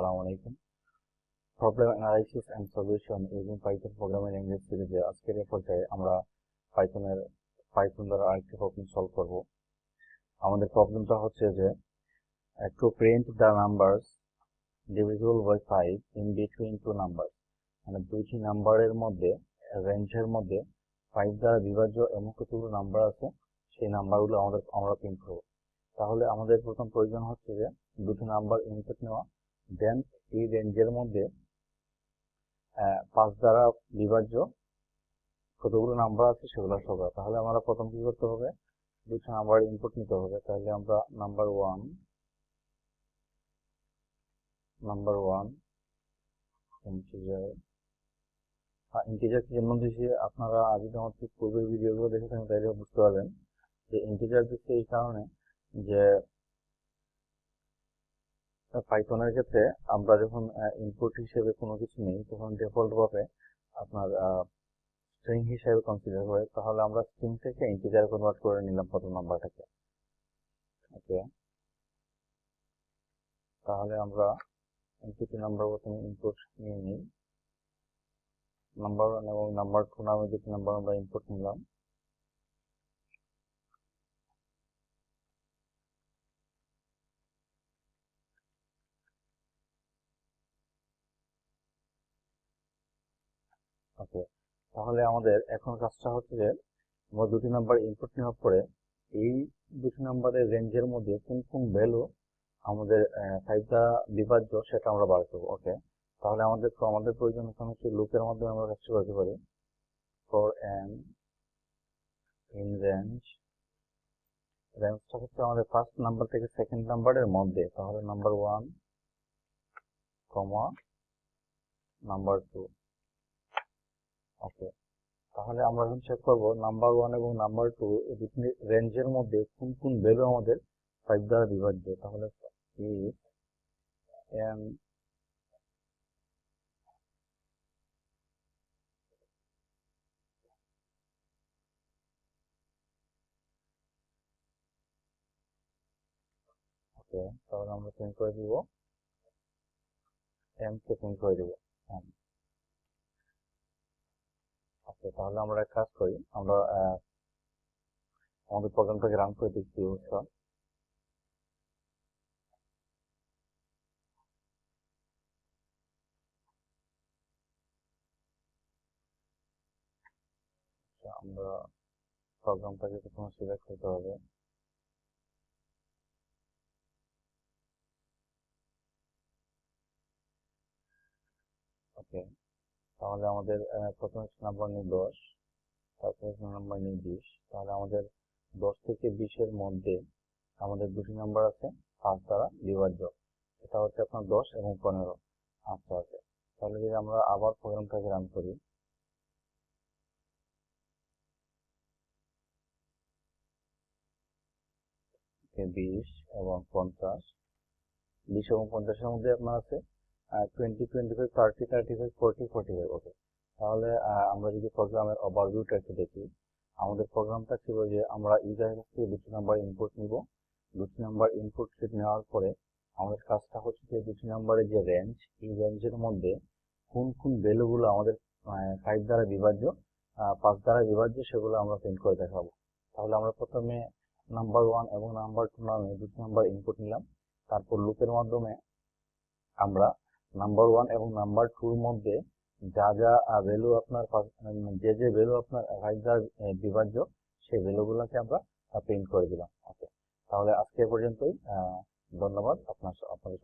Assalamu alaikum. Problem analysis and solution using Python programming language সিরিজে আজকের এই পর্যায়ে আমরা পাইথন দ্বারা আরেকটি প্রবলেম সলভ করব। আমাদের প্রবলেমটা হচ্ছে যে to print the numbers divisible by 5 in between two numbers, মানে দুইটি নাম্বারের মধ্যে রেঞ্জের মধ্যে 5 দ্বারা বিভাজ্য এমন কতগুলো নাম্বার আছে সেই নাম্বারগুলো আমরা প্রিন্ট করব। তাহলে আমাদের প্রথম প্রয়োজন হচ্ছে যে দুটো নাম্বার ইনপুট নেওয়া, দেন এই রেঞ্জের মধ্যে 5 দ্বারা বিভাজ্য কতগুলো নাম্বার আছে সেগুলো শো করা। তাহলে আমরা প্রথম কি করতে হবে, দুটো নাম্বার ইনপুট নিতে হবে। তাহলে আমরা নাম্বার ওয়ান ইন্টিজার কি জন্য দিয়েছি আপনারা আগে আমার পূর্বের ভিডিওগুলো দেখে থাকেন তাইলে বুঝতে পারবেন যে ইন্টিজার দিচ্ছে এই কারণে যে পাইথনের ক্ষেত্রে আমরা যখন ইনপুট হিসেবে কোনো কিছু নেই তখন ডিফল্ট ভাবে আপনার স্ট্রিং হিসেবে কনসিডার করে। তাহলে আমরা স্ট্রিং থেকে ইন্টিজার কনভার্ট করে নিলাম প্রথম নাম্বারটাকে। ওকে, তাহলে আমরা দুটি নাম্বার প্রথমে ইনপুট নিয়ে নিই। নাম্বার ওয়ান এবং নাম্বার টু নামে দুটি নাম্বার আমরা ইনপুট নিলাম। ওকে, তাহলে আমাদের এখন কাজটা হচ্ছে যে আমরা দুটি নাম্বার ইনপুট নেওয়ার পরে এই দুটি নাম্বারের রেঞ্জের মধ্যে কোন কোন ভ্যালু আমাদের 5 দ্বারা বিভাজ্য সেটা আমরা বার করবো। ওকে, তাহলে আমাদের প্রয়োজন হচ্ছে লুপের মাধ্যমে আমরা কাজটা করতে পারি। ফর এন ইন রেঞ্জটা হচ্ছে আমাদের ফার্স্ট নাম্বার থেকে সেকেন্ড নাম্বারের মধ্যে। তাহলে number one comma number two. Okay, তাহলে আমরা এখন চেক করবো নাম্বার ওয়ান এবং নাম্বার টু এই দুটি রেঞ্জের মধ্যে কোন কোন ভ্যালু আমাদের 5 দ্বারা বিভাজ্য। তাহলে এন ওকে, তাহলে আমরা প্রিন্ট করে দিব এম কে প্রিন্ট করে দিব এম। ওকে, তাহলে আমরা এক কাজ করি, আমরা আমাদের প্রোগ্রামটাকে রান করে দেখছি অবস্থা। আমরা প্রোগ্রামটাকে প্রথমে সিলেক্ট করতে হবে। ওকে, তাহলে আমাদের প্রথমে নাম্বার নিই 10, তারপরে নাম্বার নিই 20। তাহলে আমাদের 10 থেকে 20-এর মধ্যে আমাদের দুটি নাম্বার আছে 5 দ্বারা বিভাজ্য, এটা হচ্ছে আপনার 10 এবং 15। আচ্ছা, আছে। তাহলে যদি আমরা আবার প্রোগ্রামটাকে রান করি, ওকে, 20 এবং 50, 20 এবং 50-এর মধ্যে আপনার আছে 20, 25, 30, 35, 40, 45। ওকে, তাহলে আমরা যদি প্রোগ্রামের ওভারভিউটা একটু দেখি, আমাদের প্রোগ্রামটা ছিল যে আমরা ইউজারের কাছ থেকে দুটি নাম্বার ইনপুট নিব। দুটি নাম্বার ইনপুট নেওয়ার পরে আমাদের কাজটা হচ্ছে যে দুটি নাম্বারের যে রেঞ্জ, এই রেঞ্জের মধ্যে কোন কোন ভ্যালুগুলো আমাদের 5 দ্বারা বিভাজ্য, 5 দ্বারা বিভাজ্য সেগুলো আমরা প্রিন্ট করে দেখাবো। তাহলে আমরা প্রথমে নাম্বার ওয়ান এবং নাম্বার টু নামে দুটি নাম্বার ইনপুট নিলাম। তারপর লুপের মাধ্যমে আমরা নাম্বার ওয়ান এবং নাম্বার টুর মধ্যে যা যা ভ্যালু আপনার যে ভ্যালু আপনার 5 দ্বারা বিভাজ্য সেই ভ্যালুগুলোকে আমরা প্রিন্ট করে দিলাম। ওকে, তাহলে আজকে পর্যন্তই। ধন্যবাদ আপনাদের।